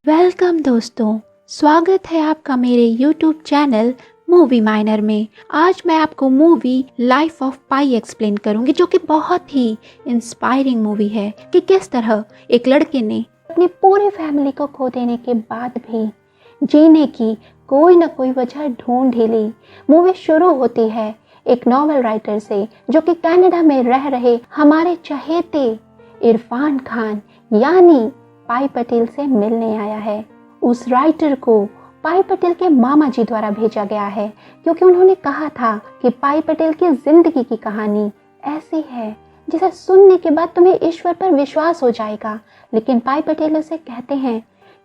Welcome दोस्तों, स्वागत है आपका मेरे यूट्यूब चैनल मूवी माइनर में। आज मैं आपको movie life of pi explain करूंगी, जो कि बहुत ही इंस्पायरिंग मूवी है कि किस तरह एक लड़के ने अपनी पूरी फैमिली को खो देने के बाद भी जीने की कोई ना कोई वजह ढूंढ ही ली। मूवी शुरू होती है एक नॉवल राइटर से, जो कि कनाडा में रह रहे हमारे चहेते इरफान खान यानी पाई पटेल से मिलने आया है। उस राइटर को पाई पटेल के मामा जी द्वारा भेजा गया है, क्योंकि उन्होंने कहा था कि पाई पटेल की जिंदगी की कहानी ऐसी है जिसे सुनने के बाद तुम्हें ईश्वर पर विश्वास हो जाएगा। लेकिन पाई पटेल उसे कहते हैं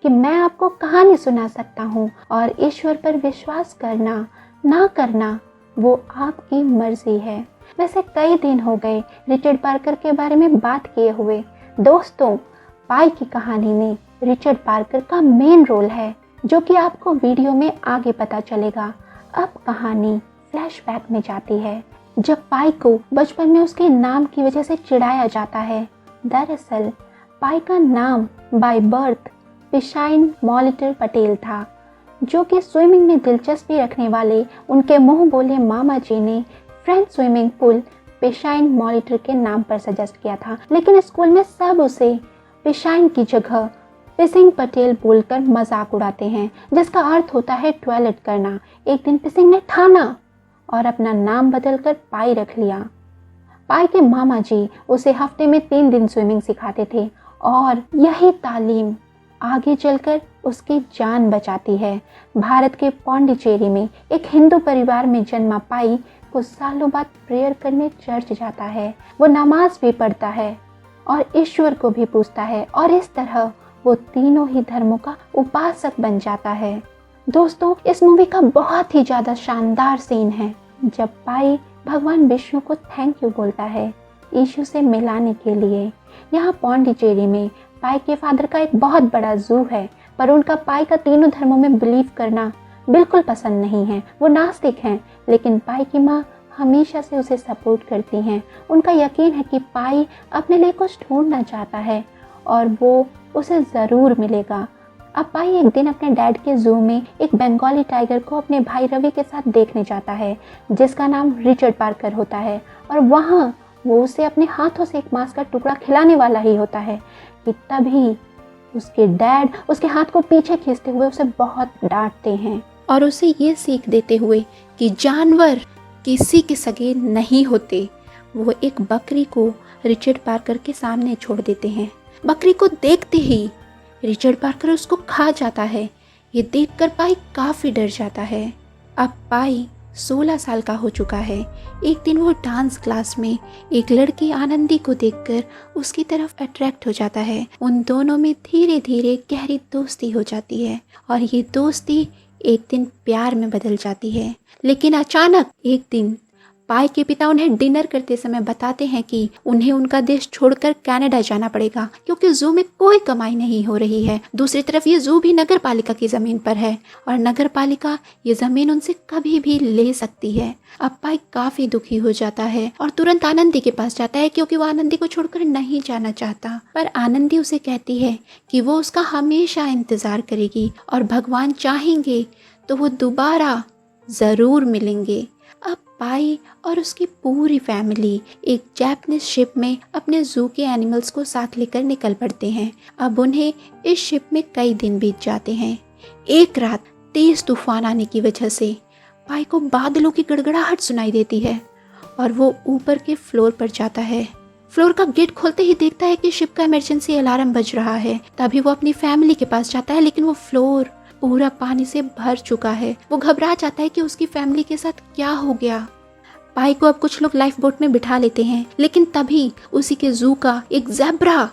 कि मैं आपको कहानी सुना सकता हूँ और ईश्वर पर विश्वास करना ना करना वो आपकी मर्जी है। वैसे कई दिन हो गए रिचर्ड पार्कर के बारे में बात किए हुए। दोस्तों, पाई की कहानी में रिचर्ड पार्कर का मेन रोल है, जो कि आपको वीडियो में आगे पता चलेगा। अब कहानी फ्लैशबैक में जाती है, जब पाई को बचपन में उसके नाम की वजह से चिढ़ाया जाता है। दरअसल पाई का नाम बाय बर्थ पिशाइन मॉलिटर पटेल था, जो कि स्विमिंग में दिलचस्पी रखने वाले उनके मुंह बोले मामा जी ने फ्रेंच स्विमिंग पूल पिशाइन मॉलिटर के नाम पर सजेस्ट किया था। लेकिन स्कूल में सब उसे पिशाइन की जगह पिसिंग पटेल बोलकर मजाक उड़ाते हैं, जिसका अर्थ होता है टॉयलेट करना। एक दिन पिसिंग ने ठाना और अपना नाम बदलकर पाई रख लिया। पाई के मामा जी उसे हफ्ते में 3 दिन स्विमिंग सिखाते थे और यही तालीम आगे चलकर उसकी जान बचाती है। भारत के पौंडीचेरी में एक हिंदू परिवार में जन्मा पाई कुछ सालों बाद प्रेयर करने चर्च जाता है। वो नमाज भी पढ़ता है और ईश्वर को भी पूजता है, और इस तरह वो तीनों ही धर्मों का उपासक बन जाता है। दोस्तों, इस मूवी का बहुत ही ज़्यादा शानदार सीन है जब पाई भगवान विष्णु को थैंक यू बोलता है यीशु से मिलाने के लिए। यहाँ पौंडीचेरी में पाई के फादर का एक बहुत बड़ा जू है, पर उनका पाई का तीनों धर्मों में बिलीव करना बिल्कुल पसंद नहीं है। वो नास्तिक हैं, लेकिन पाई की माँ हमेशा से उसे सपोर्ट करती हैं। उनका यकीन है कि पाई अपने लिए कुछ ढूंढना चाहता है और वो उसे ज़रूर मिलेगा। अब पाई एक दिन अपने डैड के जू में एक बंगाली टाइगर को अपने भाई रवि के साथ देखने जाता है, जिसका नाम रिचर्ड पार्कर होता है, और वहाँ वो उसे अपने हाथों से एक मांस का टुकड़ा खिलाने वाला ही होता है कि तभी उसके डैड उसके हाथ को पीछे खींचते हुए उसे बहुत डांटते हैं और उसे ये सीख देते हुए कि जानवर किसी के सगे नहीं होते। वो एक बकरी को रिचर्ड पार्कर के सामने छोड़ देते हैं। बकरी को देखते ही रिचर्ड पार्कर उसको खा जाता है। ये देखकर पाई काफ़ी डर जाता है। अब पाई 16 साल का हो चुका है। एक दिन वो डांस क्लास में एक लड़की आनंदी को देखकर उसकी तरफ अट्रैक्ट हो जाता है। उन दोनों में धीरे धीरे गहरी दोस्ती हो जाती है और ये दोस्ती एक दिन प्यार में बदल जाती है। लेकिन अचानक एक दिन पाई के पिता उन्हें डिनर करते समय बताते हैं कि उन्हें उनका देश छोड़कर कनाडा जाना पड़ेगा, क्योंकि जू में कोई कमाई नहीं हो रही है। दूसरी तरफ ये जू भी नगर पालिका की ज़मीन पर है और नगर पालिका ये ज़मीन उनसे कभी भी ले सकती है। अब पाई काफ़ी दुखी हो जाता है और तुरंत आनंदी के पास जाता है, क्योंकि वो आनंदी को छोड़कर नहीं जाना चाहता। पर आनंदी उसे कहती है कि वो उसका हमेशा इंतज़ार करेगी और भगवान चाहेंगे तो वो दोबारा ज़रूर मिलेंगे। अब पाई और उसकी पूरी फैमिली एक जैपनीज शिप में अपने जू के एनिमल्स को साथ लेकर निकल पड़ते हैं। अब उन्हें इस शिप में कई दिन बीत जाते हैं। एक रात तेज तूफान आने की वजह से पाई को बादलों की गड़गड़ाहट सुनाई देती है और वो ऊपर के फ्लोर पर जाता है। फ्लोर का गेट खोलते ही देखता है कि शिप का इमरजेंसी अलार्म बज रहा है। तभी वो अपनी फैमिली के पास जाता है, लेकिन वो फ्लोर पूरा पानी से भर चुका है। वो घबरा जाता है कि उसकी फैमिली के साथ क्या हो गया। पाई को अब कुछ लोग लाइफ बोट में बिठा लेते हैं, लेकिन तभी उसी के जू का एक ज़ेब्रा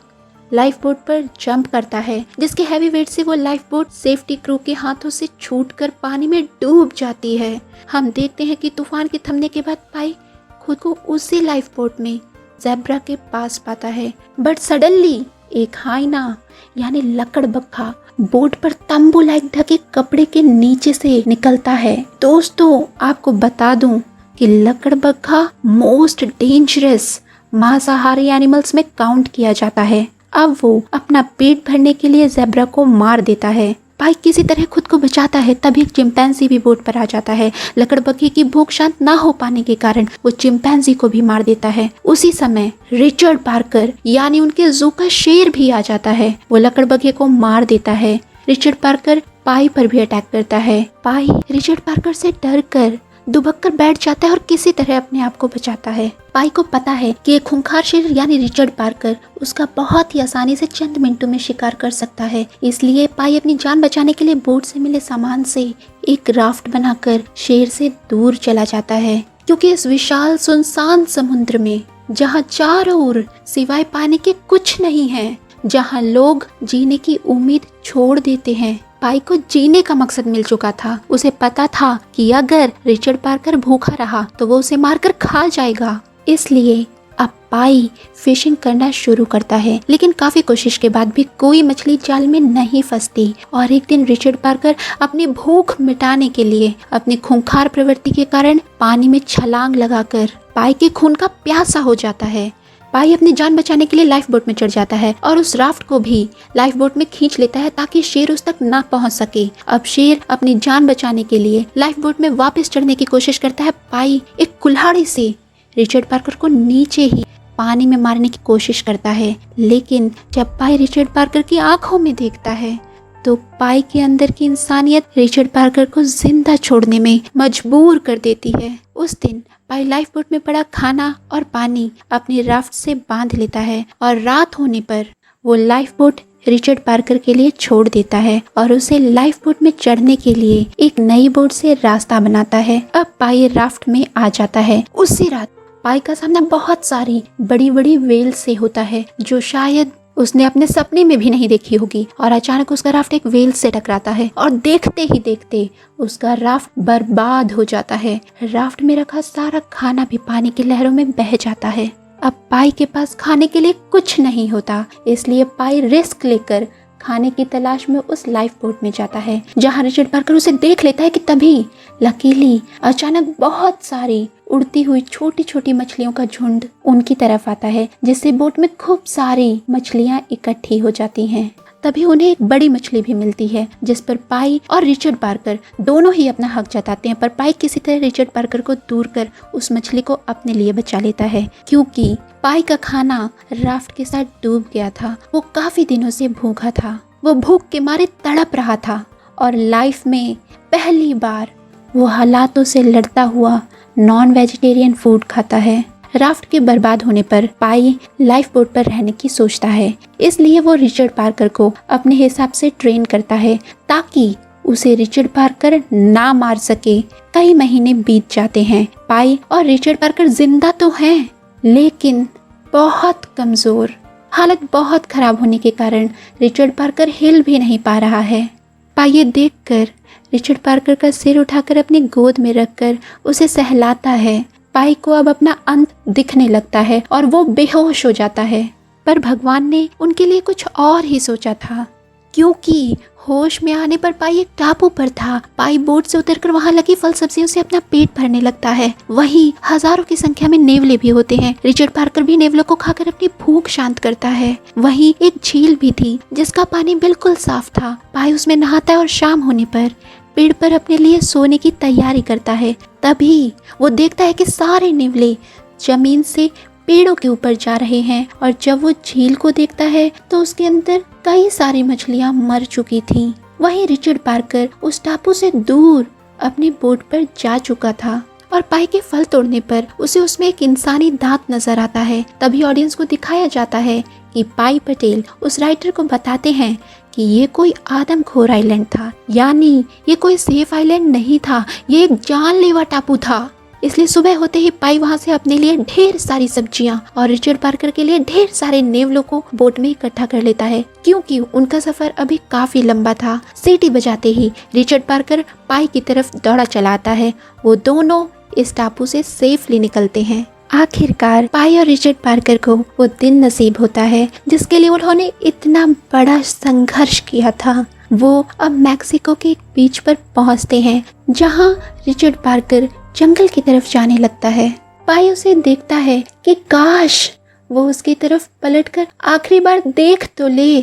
लाइफ बोट पर जंप करता है, जिसके हैवी वेट से वो लाइफ बोट सेफ्टी क्रू के हाथों से छूटकर पानी में डूब जाती है। हम देखते हैं कि तूफान के थमने के बाद पाई खुद को उसी लाइफ बोट में ज़ेब्रा के पास पाता है। बट सडनली एक हाइना यानी लकड़बग्घा बोट पर तंबू लाइक ढके कपड़े के नीचे से निकलता है। दोस्तों, आपको बता दूं कि लकड़बग्घा मोस्ट डेंजरस मांसाहारी एनिमल्स में काउंट किया जाता है। अब वो अपना पेट भरने के लिए ज़ेब्रा को मार देता है। पाई किसी तरह खुद को बचाता है, तभी एक चिंपैंजी भी बोट पर आ जाता है। लकड़बग्घे की भूख शांत ना हो पाने के कारण वो चिंपैंजी को भी मार देता है। उसी समय रिचर्ड पार्कर यानी उनके जू का शेर भी आ जाता है। वो लकड़बग्घे को मार देता है। रिचर्ड पार्कर पाई पर भी अटैक करता है। पाई रिचर्ड पार्कर से डर कर दुबक कर बैठ जाता है और किसी तरह अपने आप को बचाता है। पाई को पता है कि एक खूंखार शेर यानी रिचर्ड पार्कर उसका बहुत ही आसानी से चंद मिनटों में शिकार कर सकता है। इसलिए पाई अपनी जान बचाने के लिए बोट से मिले सामान से एक राफ्ट बनाकर शेर से दूर चला जाता है, क्योंकि इस विशाल सुनसान समुद्र में जहाँ चारों ओर सिवाय पानी के कुछ नहीं है, जहाँ लोग जीने की उम्मीद छोड़ देते हैं, पाई को जीने का मकसद मिल चुका था। उसे पता था कि अगर रिचर्ड पार्कर भूखा रहा तो वो उसे मारकर खा जाएगा। इसलिए अब पाई फिशिंग करना शुरू करता है, लेकिन काफी कोशिश के बाद भी कोई मछली जाल में नहीं फंसती। और एक दिन रिचर्ड पार्कर अपनी भूख मिटाने के लिए अपनी खूंखार प्रवृत्ति के कारण पानी में छलांग लगाकर पाई के खून का प्यासा हो जाता है। पाई अपनी जान बचाने के लिए लाइफ बोट में चढ़ जाता है और उस राफ्ट को भी लाइफ बोट में खींच लेता है ताकि शेर उस तक ना पहुंच सके। अब शेर अपनी जान बचाने के लिए लाइफ बोट में वापस चढ़ने की कोशिश करता है। पाई एक कुल्हाड़ी से रिचर्ड पार्कर को नीचे ही पानी में मारने की कोशिश करता है, लेकिन जब पाई रिचर्ड पार्कर की आंखों में देखता है तो पाई के अंदर की इंसानियत रिचर्ड पार्कर को जिंदा छोड़ने में मजबूर कर देती है। उस दिन पाई लाइफ बोट में पड़ा खाना और पानी अपनी राफ्ट से बांध लेता है और रात होने पर वो लाइफ बोट रिचर्ड पार्कर के लिए छोड़ देता है और उसे लाइफ बोट में चढ़ने के लिए एक नई बोट से रास्ता बनाता है। अब पाई राफ्ट में आ जाता है। उसी रात पाई का सामना बहुत सारी बड़ी बड़ी वेल से होता है, जो शायद उसने अपने सपने में भी नहीं देखी होगी। और अचानक उसका राफ्ट एक वेल से टकराता है और देखते ही देखते उसका राफ्ट बर्बाद हो जाता है। राफ्ट में रखा सारा खाना भी पानी की लहरों में बह जाता है। अब पाई के पास खाने के लिए कुछ नहीं होता, इसलिए पाई रिस्क लेकर खाने की तलाश में उस लाइफ बोट में जाता है, जहाँ रिचर्ड पार्कर उसे देख लेता है कि तभी लकीली अचानक बहुत सारी उड़ती हुई छोटी छोटी मछलियों का झुंड उनकी तरफ आता है, जिससे बोट में खूब सारी मछलियाँ इकट्ठी हो जाती हैं। तभी उन्हें एक बड़ी मछली भी मिलती है, जिस पर पाई और रिचर्ड पार्कर दोनों ही अपना हक जताते हैं। पर पाई किसी तरह रिचर्ड पार्कर को दूर कर उस मछली को अपने लिए बचा लेता है, क्योंकि पाई का खाना राफ्ट के साथ डूब गया था। वो काफी दिनों से भूखा था, वो भूख के मारे तड़प रहा था और लाइफ में पहली बार वो हालातों से लड़ता हुआ नॉन वेजिटेरियन फूड खाता है। राफ्ट के बर्बाद होने पर पाई लाइफ बोट पर रहने की सोचता है, इसलिए वो रिचर्ड पार्कर को अपने हिसाब से ट्रेन करता है ताकि उसे रिचर्ड पार्कर ना मार सके। कई महीने बीत जाते हैं। पाई और रिचर्ड पार्कर जिंदा तो हैं, लेकिन बहुत कमजोर। हालत बहुत खराब होने के कारण रिचर्ड पार्कर हिल भी नहीं पा रहा है। पाई ये देखकर रिचर्ड पार्कर का सिर उठाकर अपनी गोद में रखकर उसे सहलाता है। पाई को अब अपना अंत दिखने लगता है और वो बेहोश हो जाता है। पर भगवान ने उनके लिए कुछ और ही सोचा था, क्योंकि होश में आने पर पाई एक टापू पर था। पाई बोट से उतरकर वहां लगी फल सब्जियों से अपना पेट भरने लगता है। वहीं हजारों की संख्या में नेवले भी होते हैं। रिचर्ड पार्कर भी नेवलों को खाकर अपनी भूख शांत करता है। वहीं एक झील भी थी जिसका पानी बिल्कुल साफ था। पाई उसमें नहाता है और शाम होने पर पेड़ पर अपने लिए सोने की तैयारी करता है। तभी वो देखता है कि सारे नेवले जमीन से पेड़ों के ऊपर जा रहे हैं और जब वो झील को देखता है तो उसके अंदर कई सारी मछलियां मर चुकी थीं। वहीं रिचर्ड पार्कर उस टापू से दूर अपनी बोट पर जा चुका था और पाई के फल तोड़ने पर उसे उसमें एक इंसानी दांत नजर आता है। तभी ऑडियंस को दिखाया जाता है कि पाई पटेल उस राइटर को बताते हैं कि ये कोई आदमखोर आइलैंड था, यानी ये कोई सेफ आइलैंड नहीं था, ये एक जानलेवा टापू था। इसलिए सुबह होते ही पाई वहां से अपने लिए ढेर सारी सब्जियां और रिचर्ड पार्कर के लिए ढेर सारे नेवलों को बोट में इकट्ठा कर लेता है, क्योंकि उनका सफर अभी काफी लंबा था। सीटी बजाते ही रिचर्ड पार्कर पाई की तरफ दौड़ा चला आता है। वो दोनों इस टापू से सेफली निकलते हैं। आखिरकार पाई और रिचर्ड पार्कर को वो दिन नसीब होता है जिसके लिए उन्होंने इतना बड़ा संघर्ष किया था। वो अब मैक्सिको के एक बीच पर पहुंचते हैं, जहां रिचर्ड पार्कर जंगल की तरफ जाने लगता है। पाई उसे देखता है कि काश वो उसकी तरफ पलटकर आखिरी बार देख तो ले,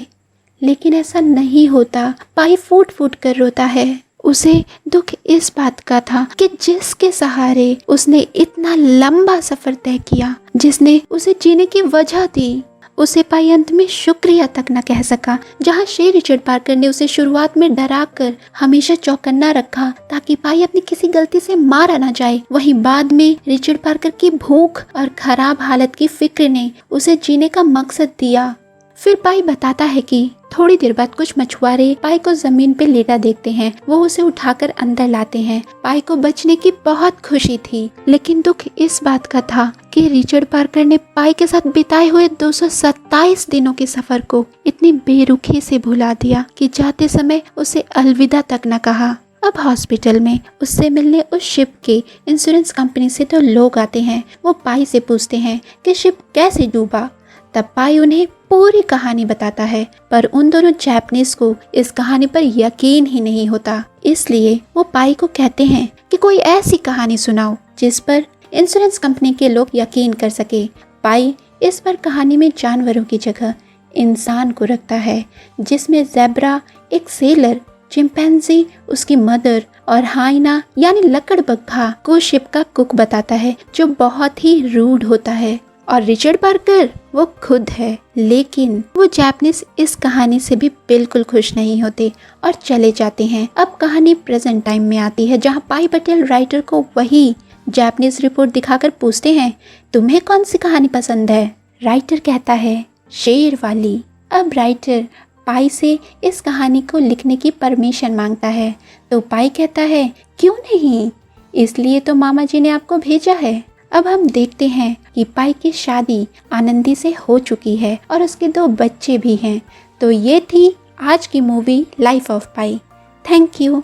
लेकिन ऐसा नहीं होता। पाई फूट फूट कर रोता है। उसे दुख इस बात का था कि जिसके सहारे उसने इतना लंबा सफर तय किया, जिसने उसे जीने की वजह दी, उसे पाई अंत में शुक्रिया तक न कह सका। जहाँ श्री रिचर्ड पार्कर ने उसे शुरुआत में डरा कर हमेशा चौकन्ना रखा ताकि पाई अपनी किसी गलती से मारा न जाए, वहीं बाद में रिचर्ड पार्कर की भूख और खराब हालत की फिक्र ने उसे जीने का मकसद दिया। फिर पाई बताता है कि थोड़ी देर बाद कुछ मछुआरे पाई को जमीन पे लेटा देखते हैं। वो उसे उठाकर अंदर लाते हैं। पाई को बचने की बहुत खुशी थी, लेकिन दुख इस बात का था कि रिचर्ड पार्कर ने पाई के साथ बिताए हुए 227 दिनों के सफर को इतनी बेरुखी से भुला दिया कि जाते समय उसे अलविदा तक न कहा। अब हॉस्पिटल में उससे मिलने उस शिप के इंश्योरेंस कंपनी से तो लोग आते हैं। वो पाई से पूछते हैं कि शिप कैसे डूबा। तब पाई उन्हें पूरी कहानी बताता है, पर उन दोनों जैपनीज को इस कहानी पर यकीन ही नहीं होता। इसलिए वो पाई को कहते हैं कि कोई ऐसी कहानी सुनाओ जिस पर इंश्योरेंस कंपनी के लोग यकीन कर सके। पाई इस पर कहानी में जानवरों की जगह इंसान को रखता है, जिसमें ज़ेब्रा एक सेलर, चिंपैंजी उसकी मदर और हाइना यानी लकड़बग्घा को शिप का कुक बताता है, जो बहुत ही रूड होता है। और रिचर्ड पार्कर वो खुद है। लेकिन वो जैपनीज इस कहानी से भी बिल्कुल खुश नहीं होते और चले जाते हैं। अब कहानी प्रेजेंट टाइम में आती है, जहाँ पाई पटेल राइटर को वही जैपनीज रिपोर्ट दिखाकर पूछते हैं, तुम्हें कौन सी कहानी पसंद है? राइटर कहता है, शेर वाली। अब राइटर पाई से इस कहानी को लिखने की परमिशन मांगता है, तो पाई कहता है, क्यों नहीं, इसलिए तो मामा जी ने आपको भेजा है। अब हम देखते हैं कि पाई की शादी आनंदी से हो चुकी है और उसके 2 बच्चे भी हैं। तो ये थी आज की movie life of pi. Thank you.